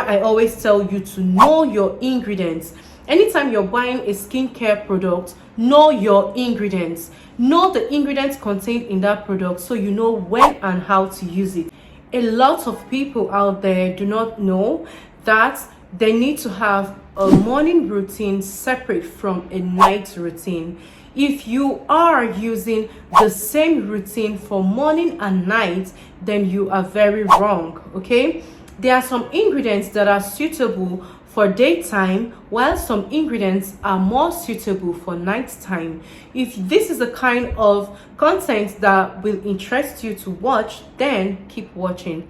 I always tell you to know your ingredients. Anytime you're buying a skincare product, know your ingredients. Know the ingredients contained in that product so you know when and how to use it. A lot of people out there do not know that they need to have a morning routine separate from a night routine. If you are using the same routine for morning and night, then you are very wrong, okay? There are some ingredients that are suitable for daytime, while some ingredients are more suitable for nighttime. If this is the kind of content that will interest you to watch, then keep watching.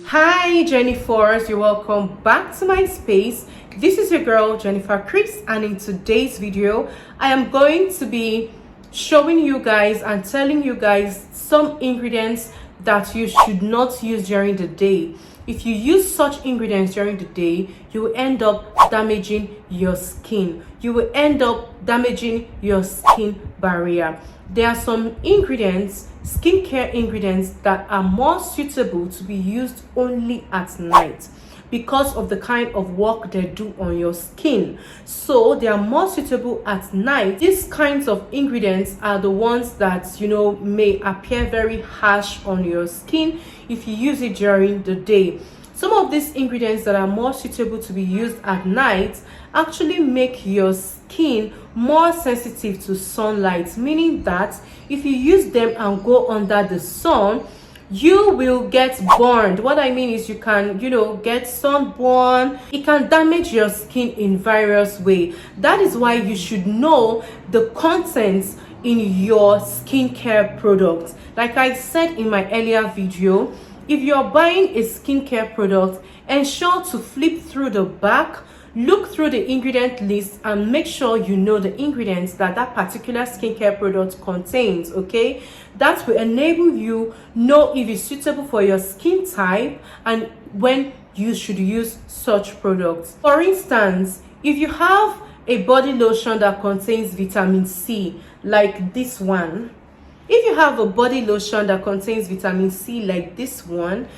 Hi Jennifers, you're welcome back to my space. This is your girl Jennifer Chris, and in today's video I am going to be showing you guys and telling you guys some ingredients that you should not use during the day. If you use such ingredients during the day, you will end up damaging your skin. You will end up damaging your skin barrier. There are some ingredients, skincare ingredients, that are more suitable to be used only at night because of the kind of work they do on your skin. So they are more suitable at night. These kinds of ingredients are the ones that, you know, may appear very harsh on your skin if you use it during the day. Some of these ingredients that are more suitable to be used at night actually make your skin more sensitive to sunlight, meaning that if you use them and go under the sun, you will get burned. What I mean is you can, get sunburn. It can damage your skin in various ways. That is why you should know the contents in your skincare products. Like I said in my earlier video, if you're buying a skincare product, ensure to flip through the back, look through the ingredient list, and make sure you know the ingredients that particular skincare product contains, okay? That will enable you know if it's suitable for your skin type and when you should use such products. For instance, if you have a body lotion that contains vitamin C, like this one, if you have a body lotion that contains vitamin C like this one,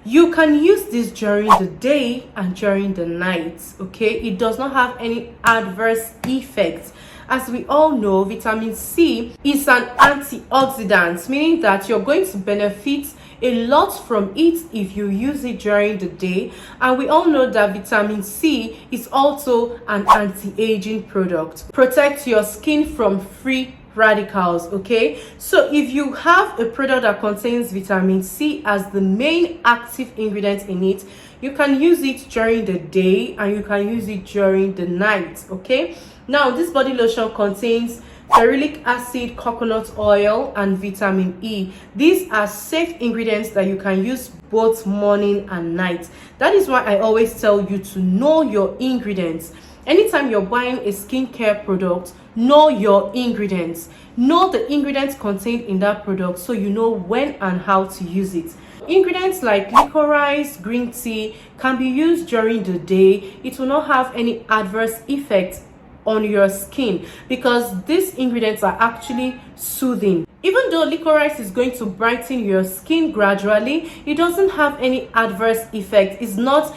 you can use this during the day and during the night, okay? It does not have any adverse effects. As we all know, vitamin C is an antioxidant, meaning that you're going to benefit a lot from it if you use it during the day. And we all know that vitamin C is also an anti-aging product. Protect your skin from free radicals, okay? So if you have a product that contains vitamin C as the main active ingredient in it, you can use it during the day and you can use it during the night, okay? Now, this body lotion contains ferulic acid, coconut oil, and vitamin E. These are safe ingredients that you can use both morning and night. That is why I always tell you to know your ingredients. Anytime you're buying a skincare product, know your ingredients. Know the ingredients contained in that product so you know when and how to use it. Ingredients like licorice, green tea can be used during the day. It will not have any adverse effects on your skin because these ingredients are actually soothing. Even though licorice is going to brighten your skin gradually, it doesn't have any adverse effect. It's not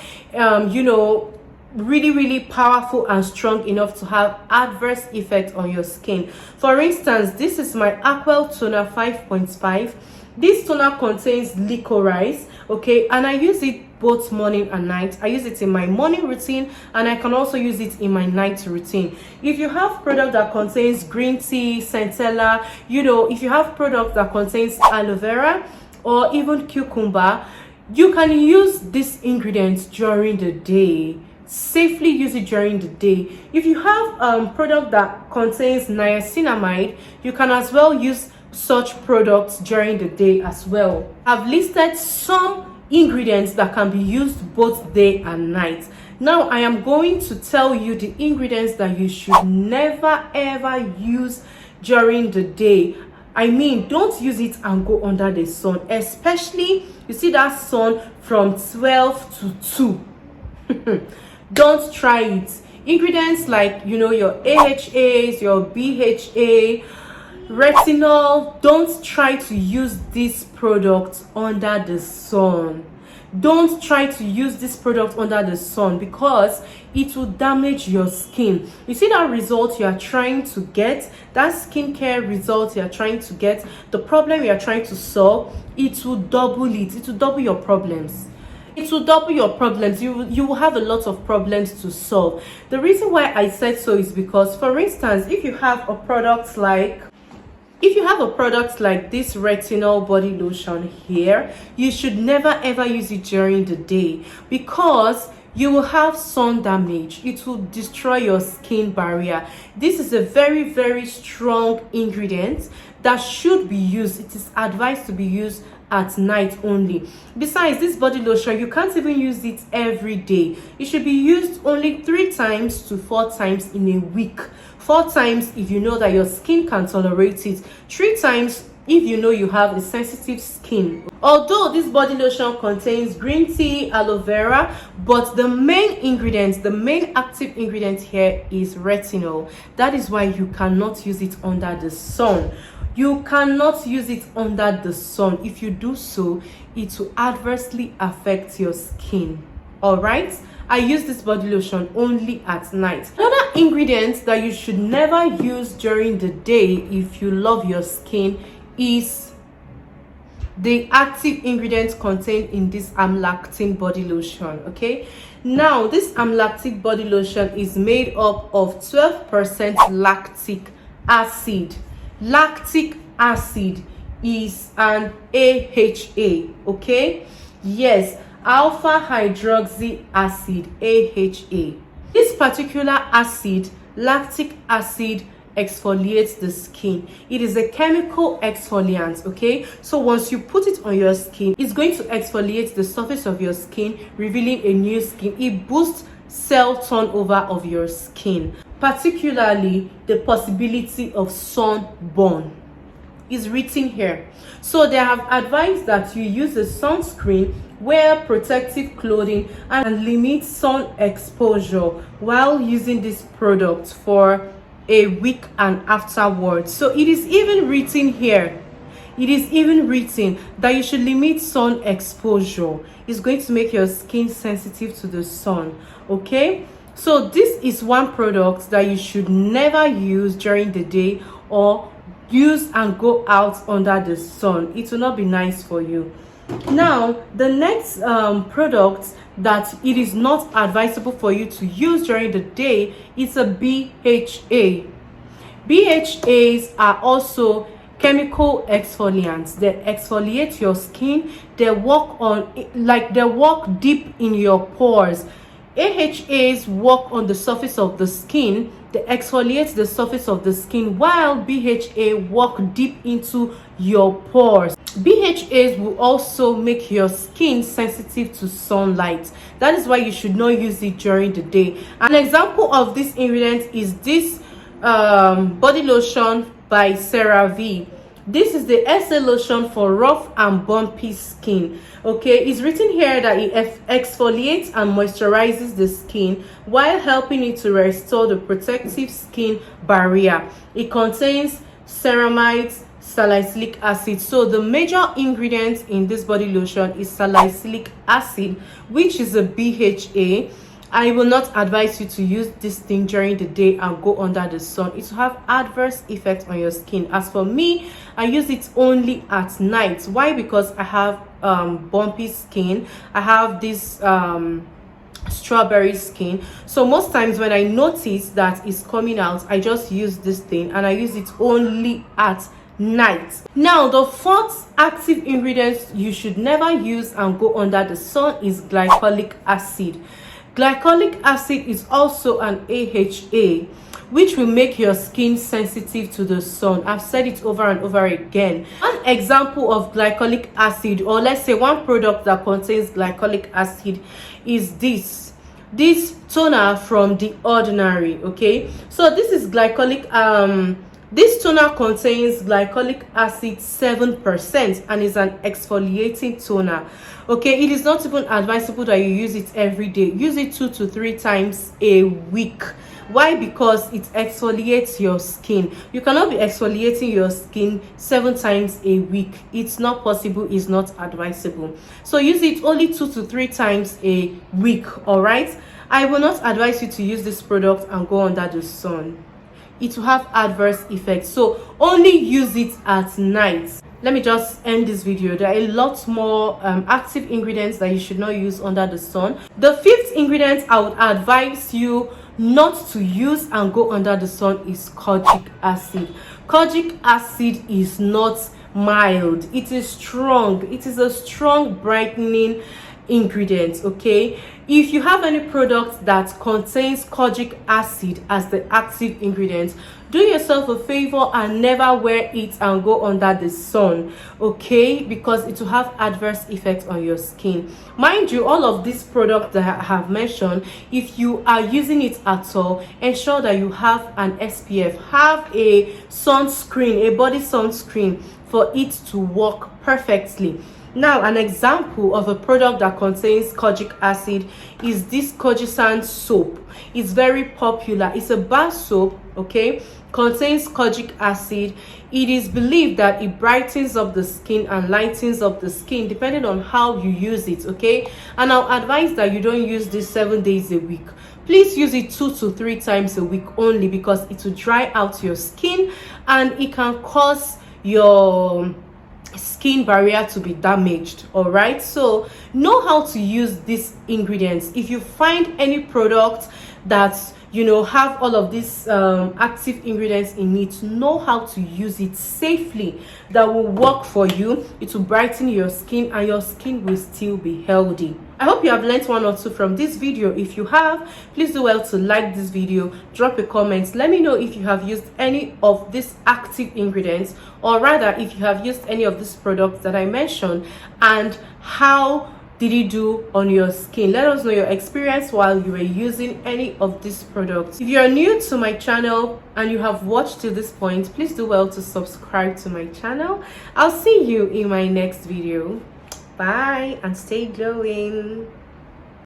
really powerful and strong enough to have adverse effect on your skin. For instance, this is my Aqua Toner 5.5. This toner contains licorice, okay, and I use it both morning and night. I use it in my morning routine and I can also use it in my night routine. If you have product that contains green tea, centella, if you have product that contains aloe vera or even cucumber, you can use these ingredients during the day. Safely use it during the day. If you have product that contains niacinamide, you can as well use such products during the day as well. I've listed some ingredients that can be used both day and night. Now I am going to tell you the ingredients that you should never ever use during the day. I mean, don't use it and go under the sun, especially you see that sun from 12 to 2. Don't try it. Ingredients like your AHAs, your BHA, Retinol, don't try to use this product under the sun. Don't try to use this product under the sun because it will damage your skin. You see that result you are trying to get, that skincare result you are trying to get, the problem you are trying to solve, it will double it. It will double your problems. It will double your problems. You will have a lot of problems to solve. The reason why I said so is because, for instance, if you have a product like this retinol body lotion here, you should never ever use it during the day because you will have sun damage. It will destroy your skin barrier. This is a very, very strong ingredient that should be used. It is advised to be used at night only. Besides, this body lotion, you can't even use it every day. It should be used only 3 times to 4 times in a week. 4 times if you know that your skin can tolerate it. 3 times if you know you have a sensitive skin. Although this body lotion contains green tea, aloe vera, but the main ingredient, the main active ingredient here is retinol. That is why you cannot use it under the sun. You cannot use it under the sun. If you do so, it will adversely affect your skin. All right? I use this body lotion only at night. Another ingredient that you should never use during the day if you love your skin is the active ingredient contained in this amlactin body lotion. Okay, now this amlactic body lotion is made up of 12% lactic acid. Lactic acid is an AHA. Okay, yes, alpha hydroxy acid, AHA. This particular acid, lactic acid, exfoliates the skin. It is a chemical exfoliant. Okay, so once you put it on your skin, it's going to exfoliate the surface of your skin, revealing a new skin. It boosts cell turnover of your skin, particularly the possibility of sunburn is written here. So they have advised that you use a sunscreen, wear protective clothing, and limit sun exposure while using this product for a week and afterwards. So it is even written here, it is even written that you should limit sun exposure. It's going to make your skin sensitive to the sun. Okay, so this is one product that you should never use during the day or use and go out under the sun. It will not be nice for you. Now the next product that it is not advisable for you to use during the day is a BHA. BHAs are also chemical exfoliants. They exfoliate your skin. They work deep in your pores. AHAs work on the surface of the skin. They exfoliate the surface of the skin, while BHA work deep into your pores. BHAs will also make your skin sensitive to sunlight. That is why you should not use it during the day. An example of this ingredient is this body lotion by CeraVe. This is the essay lotion for rough and bumpy skin. Okay, it's written here that it exfoliates and moisturizes the skin while helping it to restore the protective skin barrier. It contains ceramides, salicylic acid. So the major ingredient in this body lotion is salicylic acid, which is a BHA. I will not advise you to use this thing during the day and go under the sun. It will have adverse effects on your skin. As for me, I use it only at night. Why? Because I have bumpy skin. I have this strawberry skin. So most times when I notice that it's coming out, I just use this thing, and I use it only at night. Now the fourth active ingredient you should never use and go under the sun is glycolic acid. Glycolic acid is also an AHA, which will make your skin sensitive to the sun. I've said it over and over again. One example of glycolic acid, or let's say one product that contains glycolic acid, is this toner from The Ordinary. Okay, so this is glycolic this toner contains glycolic acid 7% and is an exfoliating toner. Okay, it is not even advisable that you use it every day. Use it 2 to 3 times a week. Why? Because it exfoliates your skin. You cannot be exfoliating your skin 7 times a week. It's not possible, it's not advisable. So use it only 2 to 3 times a week. All right, I will not advise you to use this product and go under the sun. It will have adverse effects, so only use it at night. Let me just end this video. There are a lot more active ingredients that you should not use under the sun. The 5th ingredient I would advise you not to use and go under the sun is kojic acid. Kojic acid is not mild, it is strong. It is a strong brightening ingredient. Okay, if you have any product that contains kojic acid as the active ingredient, do yourself a favor and never wear it and go under the sun, okay, because it will have adverse effects on your skin. Mind you, all of these products that I have mentioned, if you are using it at all, ensure that you have an SPF, have a sunscreen, a body sunscreen, for it to work perfectly. Now, an example of a product that contains kojic acid is this Kojisan soap. It's very popular. It's a bar soap, okay, contains kojic acid. It is believed that it brightens up the skin and lightens up the skin depending on how you use it, okay. And I'll advise that you don't use this 7 days a week. Please use it 2 to 3 times a week only, because it will dry out your skin and it can cause your skin barrier to be damaged. All right, so know how to use these ingredients. If you find any product that have all of these active ingredients in it, know how to use it safely, that will work for you. It will brighten your skin and your skin will still be healthy. I hope you have learned 1 or 2 from this video. If you have, please do well to like this video, drop a comment, let me know if you have used any of these active ingredients, or rather if you have used any of these products that I mentioned, and how did it do on your skin. Let us know your experience while you were using any of these products. If you are new to my channel and you have watched to this point, please do well to subscribe to my channel. I'll see you in my next video. Bye and stay glowing.